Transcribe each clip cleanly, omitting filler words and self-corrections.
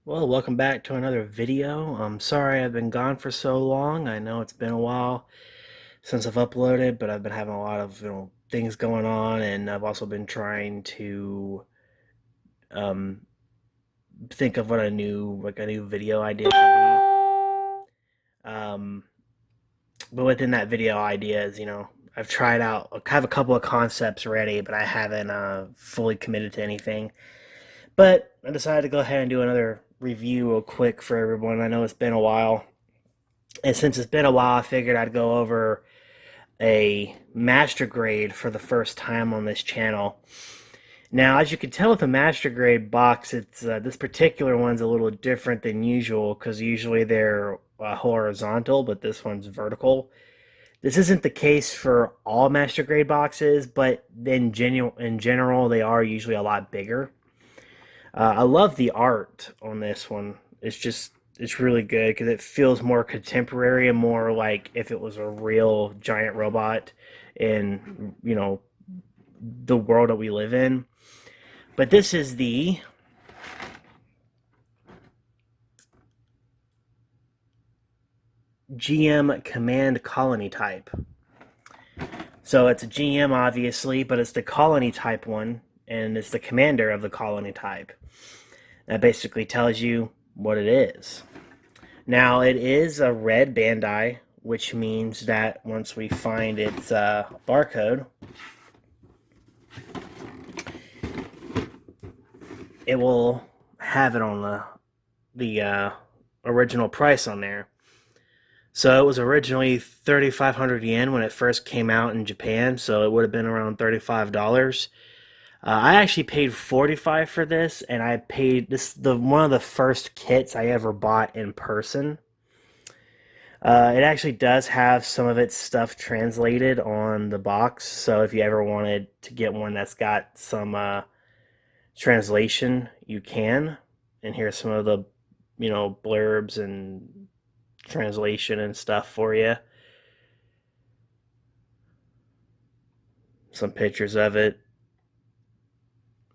Well, welcome back to another video. I'm sorry I've been gone for so long. I know it's been a while since I've uploaded, but I've been having a lot of, things going on, and I've also been trying to um, think of what a new video idea could be. But within that video ideas, I've tried out, I have a couple of concepts ready, but I haven't fully committed to anything. But I decided to go ahead and do another review real quick for everyone. I know it's been a while. And since it's been a while, I figured I'd go over a master grade for the first time on this channel. Now, as you can tell with the master grade box, it's this particular one's a little different than usual because usually they're horizontal, but this one's vertical. This isn't the case for all master grade boxes, but in general, they are usually a lot bigger. I love the art on this one. It's really good because it feels more contemporary and more like if it was a real giant robot in the world that we live in. But this is the GM Command Colony type. So it's a GM obviously, but it's the colony type one, and it's the commander of the colony type. That basically tells you what it is. Now, it is a red Bandai, which means that once we find its barcode, it will have it on the original price on there. So it was originally 3,500 yen when it first came out in Japan, so it would have been around $35. I actually paid 45 for this, and I paid the one of the first kits I ever bought in person. It actually does have some of its stuff translated on the box, so if you ever wanted to get one that's got some translation, you can. And here's some of the, blurbs and translation and stuff for you. Some pictures of it,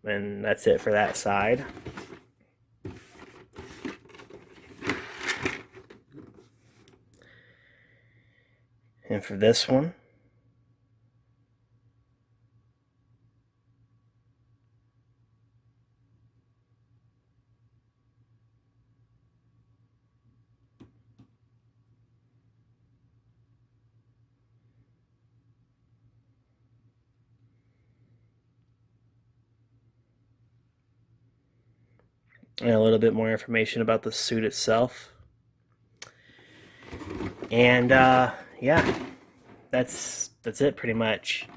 and that's it for that side. And for this one, and a little bit more information about the suit itself. And yeah, that's it pretty much.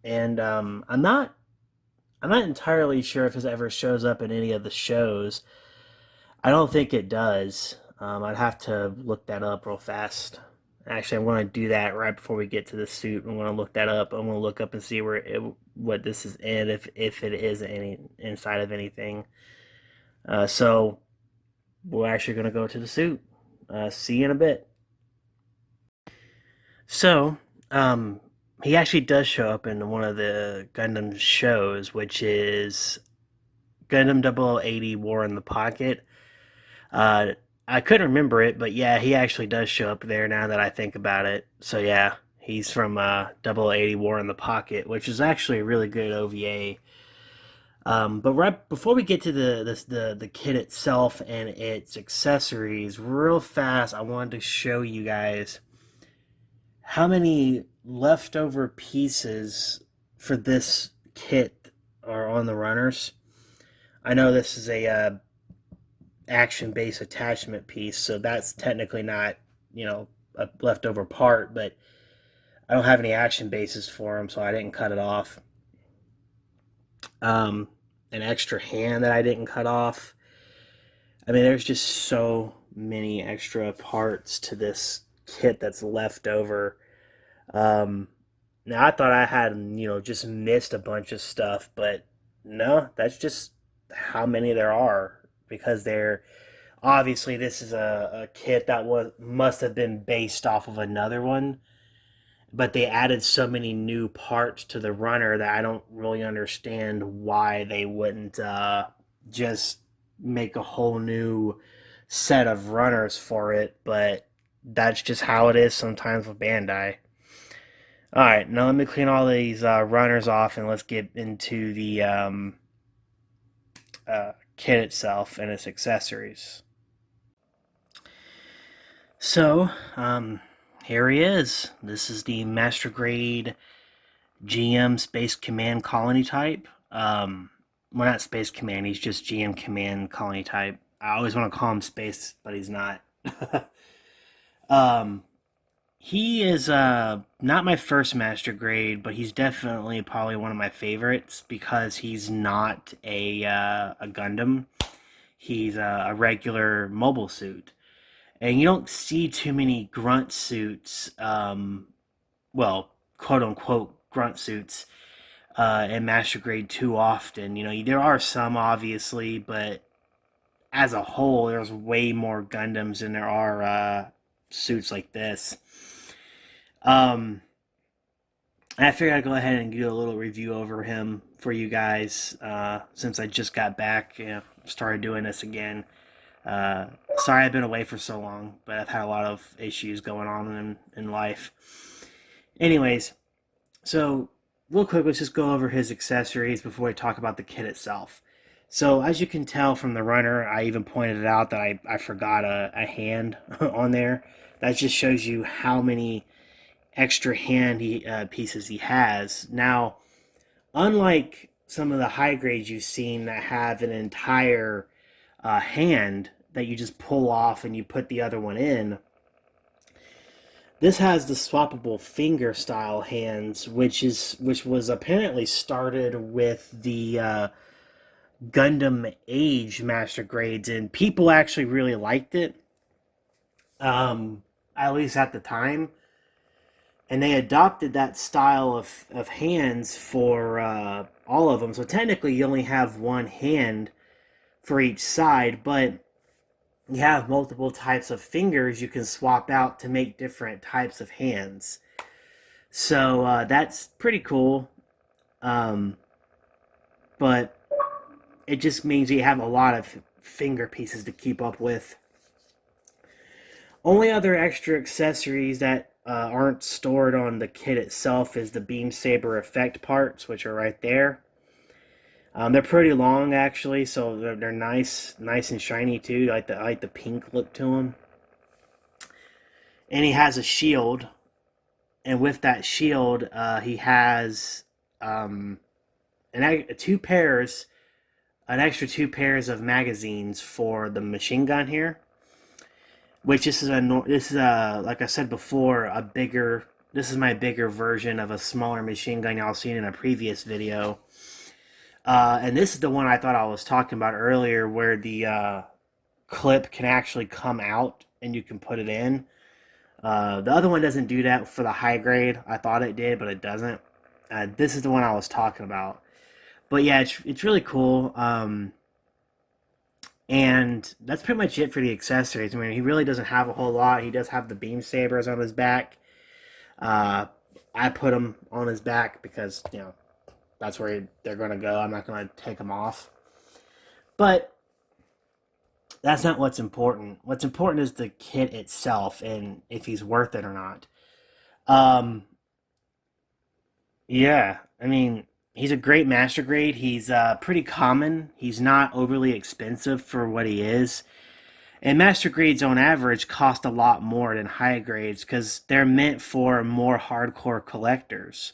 And I'm not entirely sure if this ever shows up in any of the shows. I don't think it does. I'd have to look that up real fast. Actually, I'm going to do that right before we get to the suit. I'm going to look that up. I'm going to look up and see what this is in, if it is any inside of anything. So we're actually going to go to the suit. See you in a bit. So, he actually does show up in one of the Gundam shows, which is Gundam 0080 War in the Pocket. Uh, I couldn't remember it, but yeah, he actually does show up there now that I think about it. So yeah, he's from 0080 War in the Pocket, which is actually a really good OVA. But right before we get to the kit itself and its accessories, real fast, I wanted to show you guys how many leftover pieces for this kit are on the runners. I know this is a action base attachment piece, so that's technically not, a leftover part, but I don't have any action bases for them, so I didn't cut it off. Um, an extra hand that I didn't cut off. I mean, there's just so many extra parts to this kit that's left over. Um, Now I thought I had, just missed a bunch of stuff, but no, that's just how many there are because they're obviously this is a kit that was must have been based off of another one, but they added so many new parts to the runner that I don't really understand why they wouldn't just make a whole new set of runners for it, but that's just how it is sometimes with Bandai. All right, now let me clean all these runners off and let's get into the kit itself and its accessories. So, here he is. This is the Master Grade GM Space Command Colony type. Well, not Space Command, he's just GM Command Colony type. I always want to call him Space, but he's not. um, he is not my first Master Grade, but he's definitely probably one of my favorites because he's not a Gundam. He's a regular mobile suit, and you don't see too many grunt suits. Well, quote unquote grunt suits in Master Grade too often. You know, there are some obviously, but as a whole, there's way more Gundams than there are suits like this. Um, I figured I'd go ahead and do a little review over him for you guys since I just got back, started doing this again. Uh, Sorry I've been away for so long, but I've had a lot of issues going on in life. Anyways, so real quick, let's just go over his accessories before we talk about the kit itself. So as you can tell from the runner, I even pointed out that I forgot a hand on there. That just shows you how many extra pieces he has. Now, unlike some of the high grades you've seen that have an entire hand that you just pull off and you put the other one in, this has the swappable finger style hands, which was apparently started with the Gundam Age Master Grades, and people actually really liked it. At least at the time, and they adopted that style of hands for all of them. So technically, you only have one hand for each side, but you have multiple types of fingers you can swap out to make different types of hands. So that's pretty cool. Um, but it just means you have a lot of finger pieces to keep up with. Only other extra accessories that aren't stored on the kit itself is the beam saber effect parts, which are right there. They're pretty long actually, so they're nice and shiny too. I like the pink look to them. And he has a shield, and with that shield, he has two pairs, an extra two pairs of magazines for the machine gun here. Which this is a like I said before, a bigger. This is my bigger version of a smaller machine gun y'all seen in a previous video. And this is the one I thought I was talking about earlier, where the clip can actually come out and you can put it in. The other one doesn't do that for the high grade. I thought it did, but it doesn't. This is the one I was talking about. But yeah, it's really cool. And that's pretty much it for the accessories. I mean, he really doesn't have a whole lot. He does have the beam sabers on his back. Uh, I put them on his back because, that's where they're going to go. I'm not going to take them off. But that's not what's important. What's important is the kit itself and if he's worth it or not. Um, yeah, I mean, he's a great master grade. He's pretty common. He's not overly expensive for what he is. And master grades on average cost a lot more than high grades because they're meant for more hardcore collectors.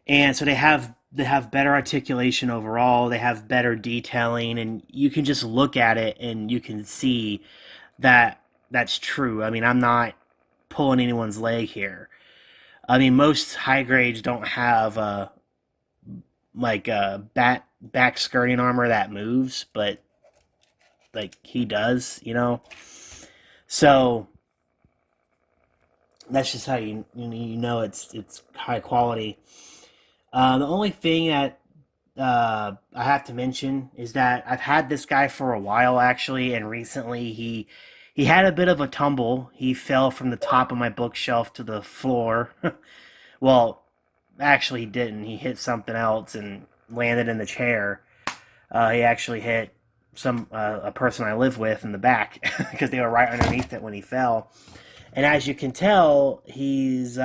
And so they have better articulation overall. They have better detailing, and you can just look at it and you can see that that's true. I mean, I'm not pulling anyone's leg here. I mean, most high grades don't have like a back skirting armor that moves, but like he does. So that's just how you know it's high quality. The only thing that I have to mention is that I've had this guy for a while actually, and recently he had a bit of a tumble. He fell from the top of my bookshelf to the floor. Well, actually, he didn't. He hit something else and landed in the chair. He actually hit a person I live with in the back because they were right underneath it when he fell. And as you can tell, his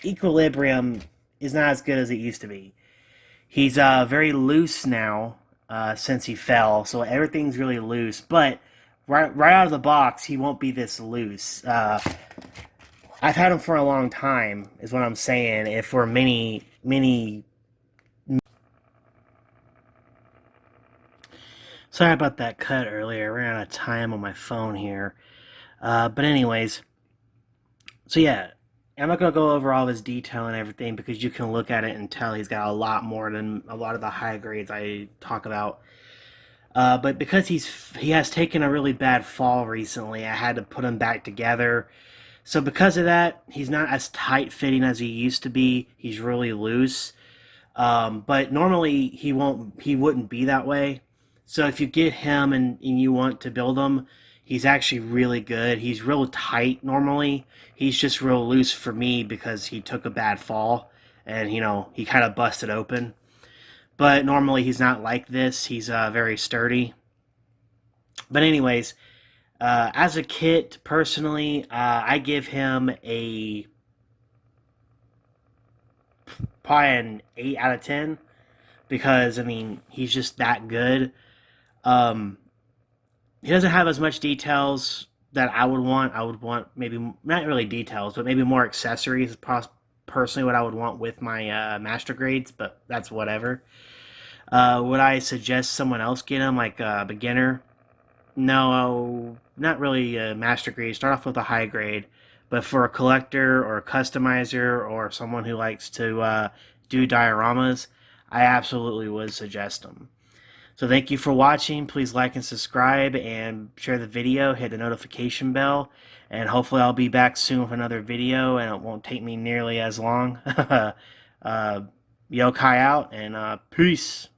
equilibrium is not as good as it used to be. He's very loose now since he fell, so everything's really loose. But right out of the box, he won't be this loose. I've had him for a long time, is what I'm saying. If for many. Sorry about that cut earlier. I ran out of time on my phone here. But anyways, so yeah, I'm not gonna go over all his detail and everything because you can look at it and tell he's got a lot more than a lot of the high grades I talk about. But because he has taken a really bad fall recently, I had to put him back together. So because of that, he's not as tight fitting as he used to be. He's really loose. But normally he wouldn't be that way. So if you get him and you want to build him, he's actually really good. He's real tight normally. He's just real loose for me because he took a bad fall and he kind of busted open. But normally he's not like this. He's very sturdy. But anyways, as a kit, personally, I give him a probably an 8 out of 10 because I mean he's just that good. Um, he doesn't have as much details that I would want. I would want maybe not really details, but maybe more accessories. Personally, what I would want with my master grades, but that's whatever. Would I suggest someone else get him, like a beginner? No, not really a master grade. Start off with a high grade. But for a collector or a customizer or someone who likes to do dioramas, I absolutely would suggest them. So thank you for watching. Please like and subscribe and share the video. Hit the notification bell. And hopefully I'll be back soon with another video and it won't take me nearly as long. Yokai out and peace.